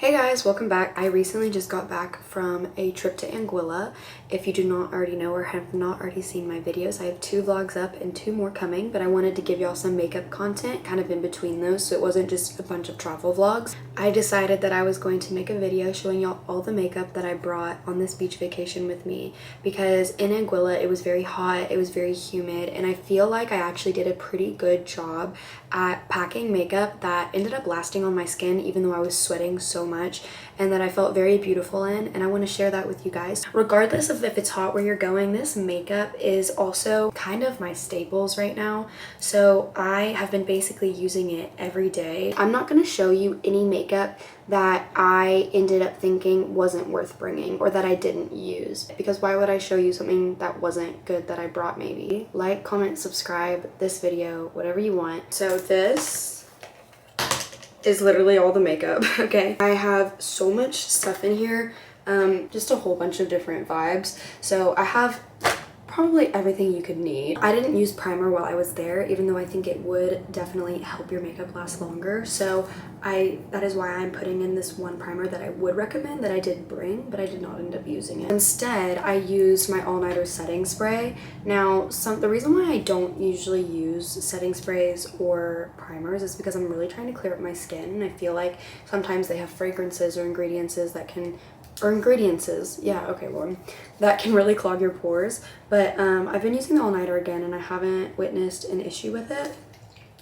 Hey guys, welcome back. I recently just got back from a trip to Anguilla. If you do not already know or have not already seen my videos, I have 2 vlogs up and 2 more coming, but I wanted to give y'all some makeup content kind of in between those so it wasn't just a bunch of travel vlogs. I decided that I was going to make a video showing y'all all the makeup that I brought on this beach vacation with me because in Anguilla it was very hot, it was very humid, and I feel like I actually did a pretty good job at packing makeup that ended up lasting on my skin even though I was sweating so much, and that I felt very beautiful in, and I want to share that with you guys. Regardless of if it's hot where you're going, this makeup is also kind of my staples right now, so I have been basically using it every day. I'm not going to show you any makeup that I ended up thinking wasn't worth bringing or that I didn't use, because why would I show you something that wasn't good that I brought? Maybe like, comment, subscribe this video, whatever you want. So this is literally all the makeup. Okay, I have so much stuff in here, just a whole bunch of different vibes, so I have probably everything you could need. I didn't use primer while I was there, even though I think it would definitely help your makeup last longer, so that is why I'm putting in this one primer that I would recommend that I did bring, but I did not end up using it. Instead, I used my all-nighter setting spray. Now, the reason why I don't usually use setting sprays or primers is because I'm really trying to clear up my skin, and I feel like sometimes they have fragrances or ingredients that can Lauren, that can really clog your pores. But I've been using the all-nighter again and I haven't witnessed an issue with it.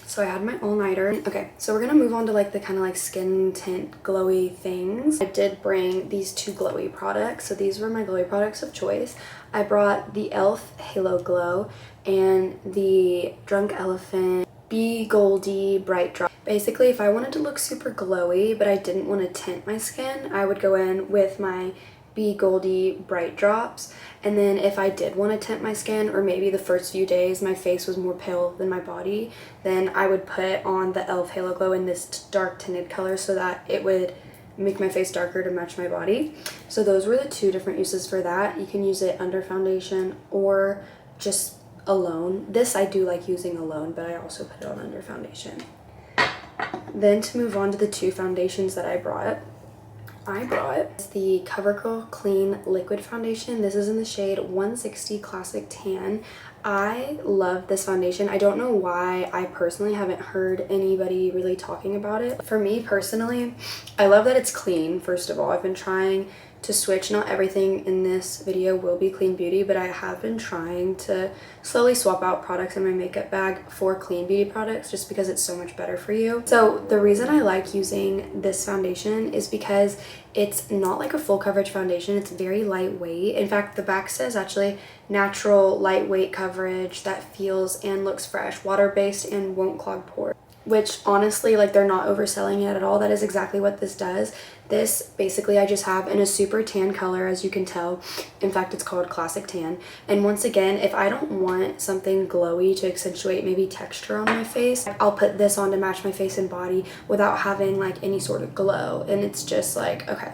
So I had my all-nighter. Okay, so we're gonna move on to like the kind of like skin tint glowy things. I did bring these 2 glowy products. So these were my glowy products of choice. I brought the e.l.f. Halo Glow and the Drunk Elephant Be Goldy Bright Drop. Basically, if I wanted to look super glowy but I didn't want to tint my skin, I would go in with my Be Goldy Bright Drops, and then if I did want to tint my skin, or maybe the first few days my face was more pale than my body, then I would put on the e.l.f. Halo Glow in this dark tinted color so that it would make my face darker to match my body. So those were the 2 different uses for that. You can use it under foundation or just alone. This I do like using alone, but I also put it on under foundation. Then to move on to the 2 foundations that I brought the CoverGirl Clean Liquid Foundation. This is in the shade 160 Classic Tan. I love this foundation. I don't know why I personally haven't heard anybody really talking about it. For me personally, I love that it's clean. First of all, I've been trying to switch. Not everything in this video will be clean beauty, but I have been trying to slowly swap out products in my makeup bag for clean beauty products just because it's so much better for you. So the reason I like using this foundation is because it's not like a full coverage foundation. It's very lightweight. In fact, the back says actually natural lightweight coverage that feels and looks fresh, water-based, and won't clog pores. Which honestly, like, they're not overselling it at all. That is exactly what this does. This basically I just have in a super tan color, as you can tell. In fact, it's called Classic Tan. And once again, if I don't want something glowy to accentuate maybe texture on my face, I'll put this on to match my face and body without having like any sort of glow. And it's just like, okay,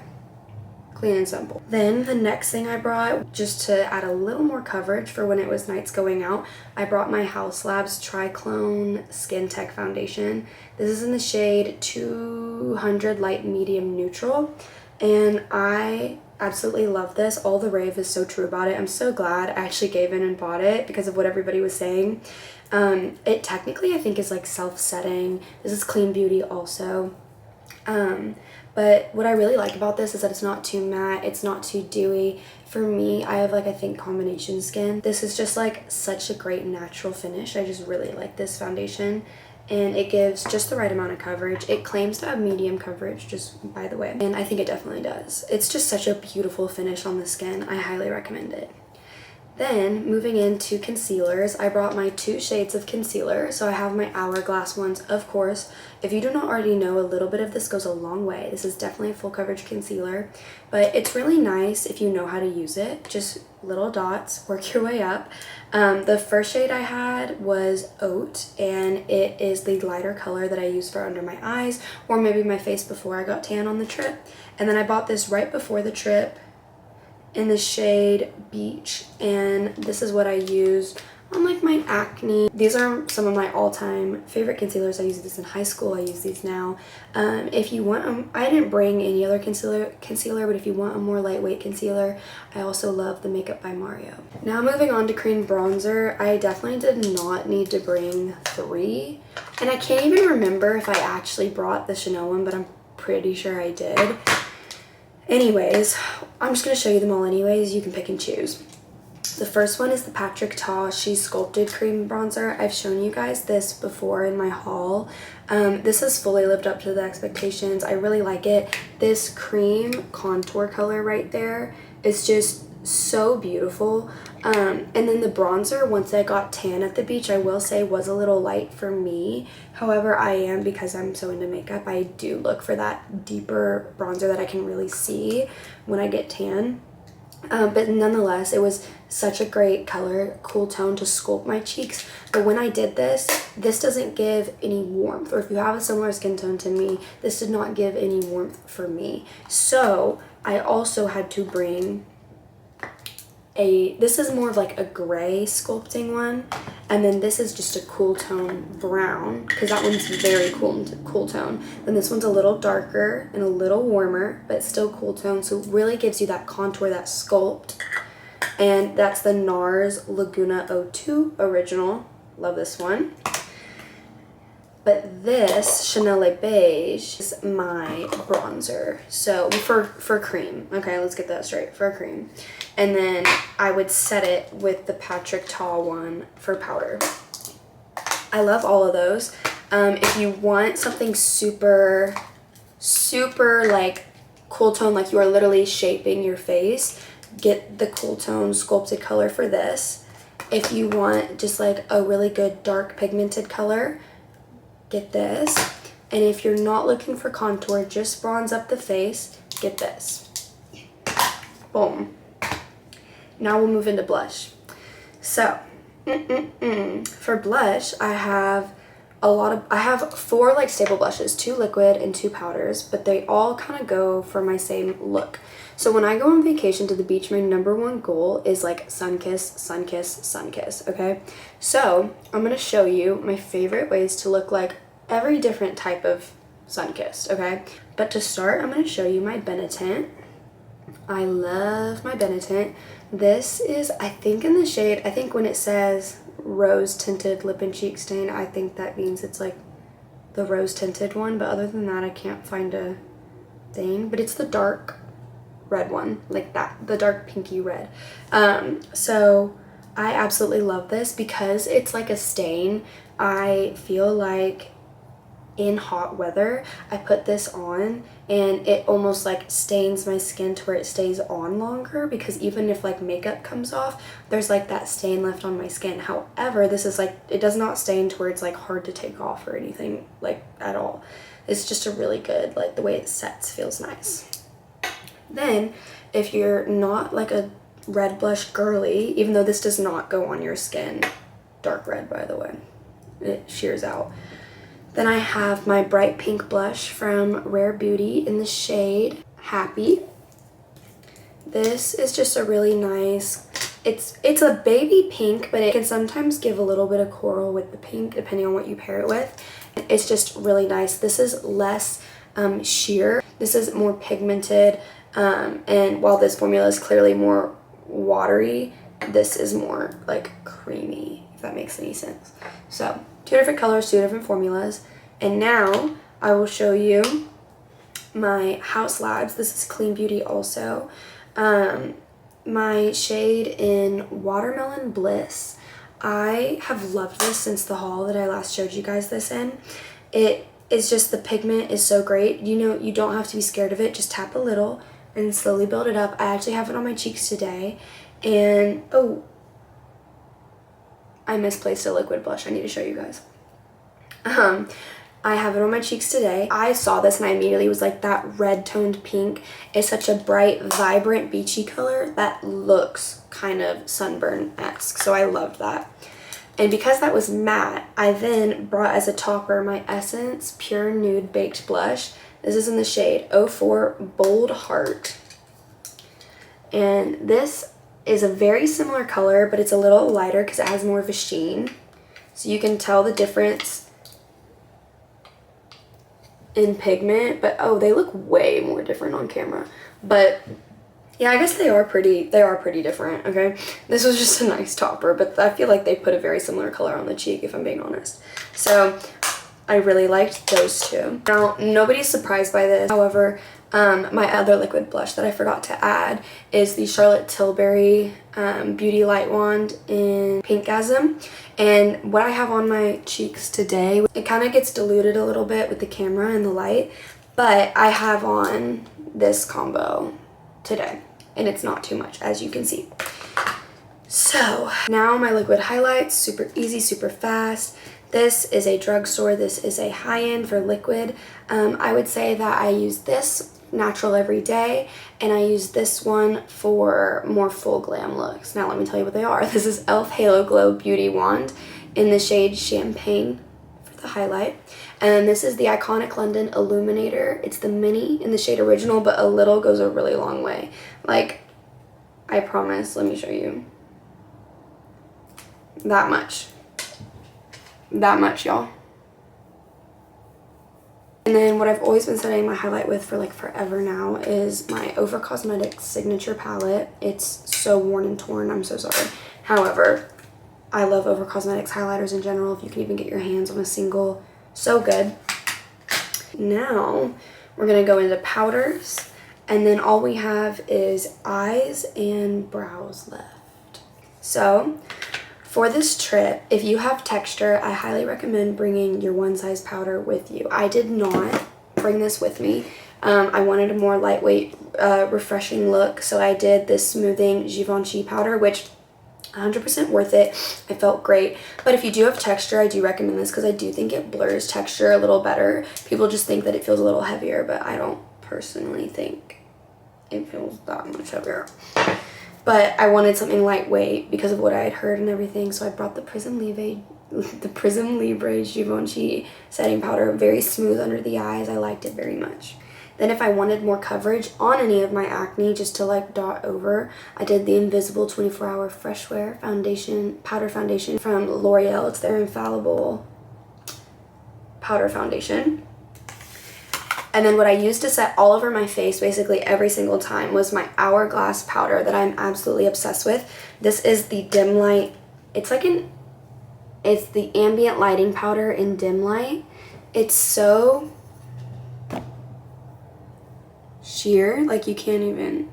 clean and simple. Then the next thing I brought, just to add a little more coverage for when it was nights going out, I brought my Haus Labs Triclone Skin Tech Foundation. This is in the shade 200 Light Medium Neutral, and I absolutely love this. All the rave is so true about it. I'm so glad I actually gave in and bought it because of what everybody was saying. It technically I think is like self-setting. This is clean beauty also. But what I really like about this is that it's not too matte, it's not too dewy. For me, I have like, I think, combination skin. This is just like such a great natural finish. I just really like this foundation, and it gives just the right amount of coverage. It claims to have medium coverage, just by the way, and I think it definitely does. It's just such a beautiful finish on the skin. I highly recommend it. Then, moving into concealers, I brought my 2 shades of concealer. So I have my Hourglass ones, of course. If you do not already know, a little bit of this goes a long way. This is definitely a full coverage concealer, but it's really nice if you know how to use it. Just little dots, work your way up. The first shade I had was Oat, and it is the lighter color that I use for under my eyes or maybe my face before I got tan on the trip. And then I bought this right before the trip in the shade Beach, and this is what I use on like my acne. These are some of my all-time favorite concealers. I used this in high school. I use these now. If you want I didn't bring any other concealer, but if you want a more lightweight concealer, I also love the Makeup by Mario. Now moving on to cream bronzer. I definitely did not need to bring 3, and I can't even remember if I actually brought the Chanel one, but I'm pretty sure I did. Anyways, I'm just going to show you them all anyways. You can pick and choose. The first one is the Patrick Ta She's Sculpted Cream Bronzer. I've shown you guys this before in my haul. This has fully lived up to the expectations. I really like it. This cream contour color right there is just so beautiful. And then the bronzer, once I got tan at the beach, I will say was a little light for me. However, because I'm so into makeup, I do look for that deeper bronzer that I can really see when I get tan. But nonetheless, it was such a great color, cool tone to sculpt my cheeks. But when I did this doesn't give any warmth, or if you have a similar skin tone to me, this did not give any warmth for me. So I also had to bring this is more of like a gray sculpting one, and then this is just a cool tone brown, because that one's very cool tone. Then this one's a little darker and a little warmer, but still cool tone, so it really gives you that contour, that sculpt. And that's the NARS Laguna 02 Original. Love this one. But this Chanel Le Beige is my bronzer. So for cream. Okay, let's get that straight. For cream. And then I would set it with the Patrick Ta one for powder. I love all of those. If you want something super like cool tone, like you are literally shaping your face, get the cool tone sculpted color for this. If you want just like a really good dark pigmented color, get this. And if you're not looking for contour, just bronze up the face, get this. Boom. Now we'll move into blush. So, for blush, I have 4 like staple blushes, 2 liquid and 2 powders, but they all kind of go for my same look. So when I go on vacation to the beach, my #1 goal is like sun kiss, sun kiss, sun kiss, okay? So I'm gonna show you my favorite ways to look like every different type of sun kissed, okay? But to start, I'm gonna show you my Benetint. I love my Benetint. This is, I think in the shade, I think when it says rose tinted lip and cheek stain, I think that means it's like the rose tinted one, but other than that, I can't find a thing. But it's the dark red one, like that, the dark pinky red. So I absolutely love this because it's like a stain. I feel like in hot weather, I put this on and it almost like stains my skin to where it stays on longer, because even if like makeup comes off, there's like that stain left on my skin. However, this is like, it does not stain to where it's like hard to take off or anything like at all. It's just a really good, like the way it sets feels nice. Then if you're not like a red blush girly, even though this does not go on your skin, dark red by the way, it shears out. Then I have my bright pink blush from Rare Beauty in the shade Happy. This is just a really nice, it's a baby pink, but it can sometimes give a little bit of coral with the pink depending on what you pair it with. It's just really nice. This is less sheer. This is more pigmented, and while this formula is clearly more watery, this is more like creamy, if that makes any sense. So 2 different colors, 2 different formulas. And now I will show you my Haus Labs. This is Clean Beauty also. My shade in Watermelon Bliss. I have loved this since the haul that I last showed you guys this in. It is just, the pigment is so great. You know, you don't have to be scared of it. Just tap a little and slowly build it up. I actually have it on my cheeks today. And, oh, I misplaced a liquid blush. I need to show you guys. I have it on my cheeks today. I saw this and I immediately was like, that red toned pink is such a bright, vibrant, beachy color that looks kind of sunburn-esque. So I loved that. And because that was matte, I then brought as a topper my Essence Pure Nude Baked Blush. This is in the shade 04 Bold Heart. And this is a very similar color, but it's a little lighter because it has more of a sheen. So you can tell the difference in pigment, but oh, they look way more different on camera. But yeah, I guess they are pretty different, okay? This was just a nice topper, but I feel like they put a very similar color on the cheek, if I'm being honest. So I really liked those two. Now, nobody's surprised by this. However, my other liquid blush that I forgot to add is the Charlotte Tilbury Beauty Light Wand in Pinkgasm. And what I have on my cheeks today, it kind of gets diluted a little bit with the camera and the light, but I have on this combo today, and it's not too much, as you can see. So now my liquid highlights, super easy, super fast. This is a drugstore. This is a high-end for liquid. I would say that I use this natural every day, and I use this one for more full glam looks. Now let me tell you what they are. This is e.l.f. Halo Glow Beauty Wand in the shade Champagne for the highlight. And this is the Iconic London Illuminator. It's the mini in the shade Original, but a little goes a really long way. Like, I promise, let me show you. That much. That much, y'all. And then what I've always been setting my highlight with for like forever now is my Over Cosmetics Signature Palette. It's so worn and torn, I'm so sorry. However, I love Over Cosmetics highlighters in general. If you can even get your hands on a single, so good. Now, we're gonna go into powders, and then all we have is eyes and brows left. So, for this trip, if you have texture, I highly recommend bringing your one size powder with you. I did not bring this with me. I wanted a more lightweight, refreshing look, so I did this smoothing Givenchy powder, which 100% worth it. It felt great. But if you do have texture, I do recommend this because I do think it blurs texture a little better. People just think that it feels a little heavier, but I don't personally think it feels that much heavier. But I wanted something lightweight because of what I had heard and everything, so I brought the Prism Libre Givenchy setting powder. Very smooth under the eyes. I liked it very much. Then if I wanted more coverage on any of my acne, just to like dot over, I did the Invisible 24-Hour Fresh Wear powder foundation from L'Oreal. It's their infallible powder foundation. And then what I used to set all over my face basically every single time was my Hourglass powder that I'm absolutely obsessed with. This is the dim light. It's the ambient lighting powder in dim light. It's so sheer, like you can't even,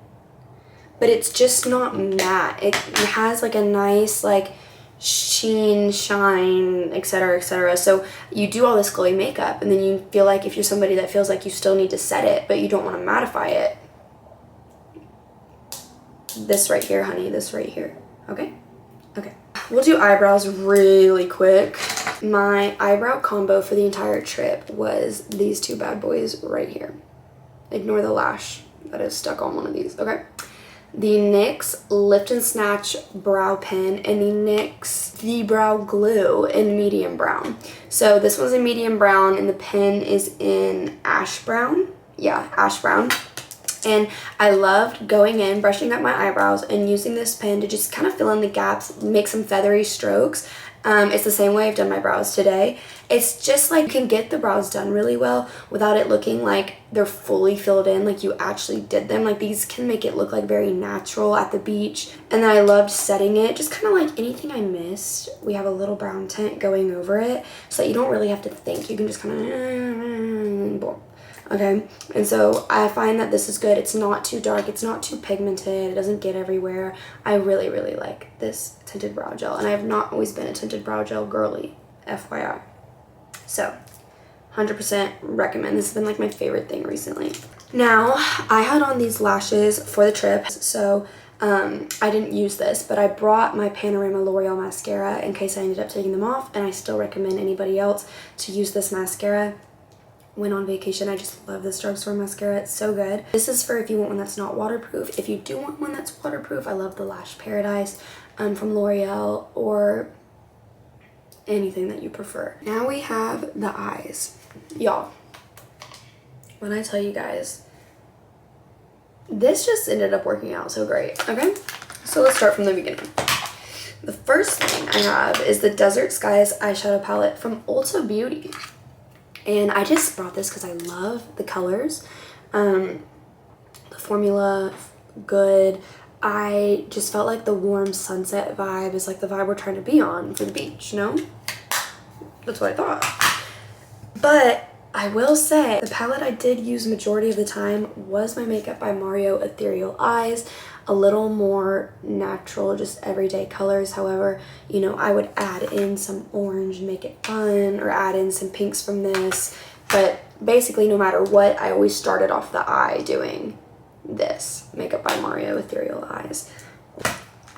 but it's just not matte. It has like a nice like sheen, shine, etc, etc. So you do all this glowy makeup and then you feel like, if you're somebody that feels like you still need to set it but you don't want to mattify it, this right here, honey, this right here. Okay, we'll do eyebrows really quick. My eyebrow combo for the entire trip was these two bad boys right here. Ignore the lash that is stuck on one of these. Okay, the NYX Lift and Snatch Brow Pen and the NYX The Brow Glue in medium brown. So this one's in medium brown and the pen is in ash brown. Yeah, ash brown. And I loved going in, brushing up my eyebrows and using this pen to just kind of fill in the gaps, make some feathery strokes. It's the same way I've done my brows today. It's just like you can get the brows done really well without it looking like they're fully filled in, like you actually did them. Like these can make it look like very natural at the beach. And then I loved setting it, just kind of like anything I missed. We have a little brown tint going over it so that you don't really have to think. You can just kind of boom. Okay, and so I find that this is good. It's not too dark, it's not too pigmented, it doesn't get everywhere. I really, really like this tinted brow gel, and I have not always been a tinted brow gel girly, FYI. So, 100% recommend. This has been like my favorite thing recently. Now, I had on these lashes for the trip, so I didn't use this, but I brought my Panorama L'Oreal mascara in case I ended up taking them off, and I still recommend anybody else to use this mascara when on vacation. I just love this drugstore mascara. It's so good. This is for if you want one that's not waterproof. If you do want one that's waterproof, I love the Lash Paradise from L'Oreal, or anything that you prefer. Now we have the eyes. Y'all, when I tell you guys, this just ended up working out so great. Okay, So let's start from the beginning. The first thing I have is the Desert Skies eyeshadow palette from Ulta Beauty. And I just brought this because I love the colors. The formula, good. I just felt like the warm sunset vibe is like the vibe we're trying to be on for the beach, you know? That's what I thought. But I will say the palette I did use majority of the time was my Makeup by Mario Ethereal Eyes. A little more natural, just everyday colors. However, you know, I would add in some orange and make it fun, or add in some pinks from this. But basically, no matter what, I always started off the eye doing this Makeup by Mario Ethereal Eyes.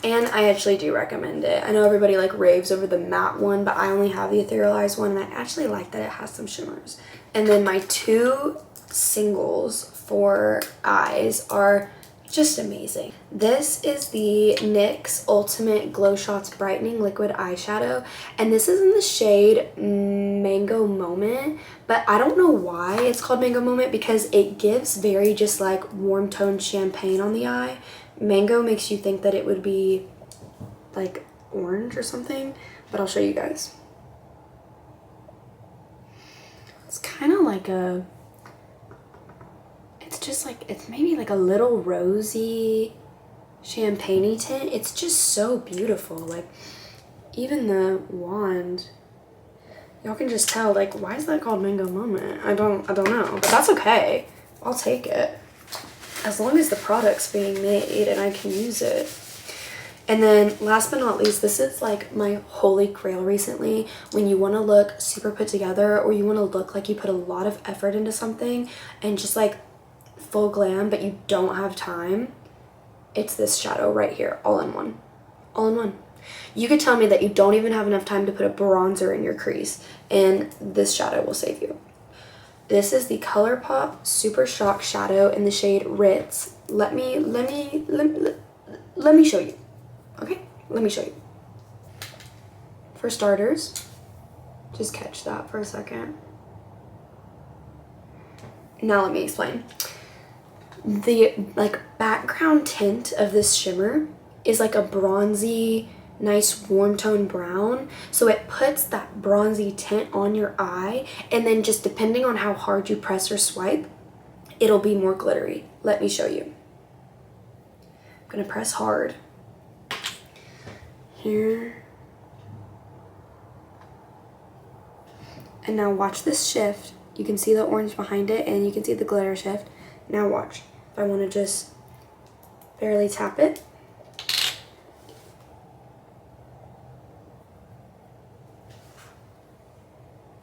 And I actually do recommend it. I know everybody like raves over the matte one, but I only have the Ethereal Eyes one, and I actually like that it has some shimmers. And then my two singles for eyes are just amazing. This is the NYX Ultimate Glow Shots Brightening Liquid Eyeshadow, and this is in the shade Mango Moment, but I don't know why it's called Mango Moment, because it gives very just like warm toned champagne on the eye. Mango makes you think that it would be like orange or something, but I'll show you guys. It's kind of like a, it's just like, it's maybe like a little rosy champagne-y tint. It's just so beautiful. Like even the wand, y'all can just tell, like, why is that called Mango Moment? I don't know, but that's okay. I'll take it as long as the product's being made and I can use it. And then last but not least, this is like my holy grail recently when you want to look super put together, or you want to look like you put a lot of effort into something and just like full glam, but you don't have time. It's this shadow right here, all in one. All in one. You could tell me that you don't even have enough time to put a bronzer in your crease, and this shadow will save you. This is the Colourpop Super Shock Shadow in the shade Ritz. Let me show you. Okay, let me show you. For starters, just catch that for a second. Now let me explain. The like background tint of this shimmer is like a bronzy, nice warm tone brown. So it puts that bronzy tint on your eye, and then just depending on how hard you press or swipe, it'll be more glittery. Let me show you. I'm gonna press hard. Here. And now watch this shift. You can see the orange behind it, and you can see the glitter shift. Now watch. If I want to just barely tap it.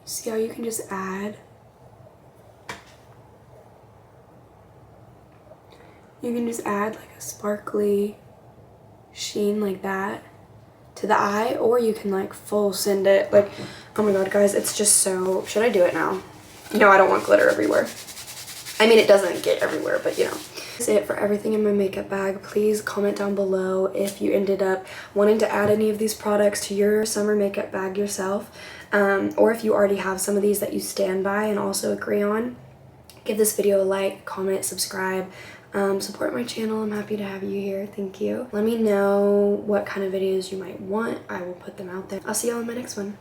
See how you can just add? You can just add like a sparkly sheen like that to the eye, or you can like full send it. Like, oh my god guys, it's just so, should I do it now? No, I don't want glitter everywhere. I mean, it doesn't get everywhere, but you know. That's it for everything in my makeup bag. Please comment down below if you ended up wanting to add any of these products to your summer makeup bag yourself, or if you already have some of these that you stand by and also agree on. Give this video a like, comment, subscribe. Support my channel. I'm happy to have you here. Thank you. Let me know what kind of videos you might want. I will put them out there. I'll see y'all in my next one.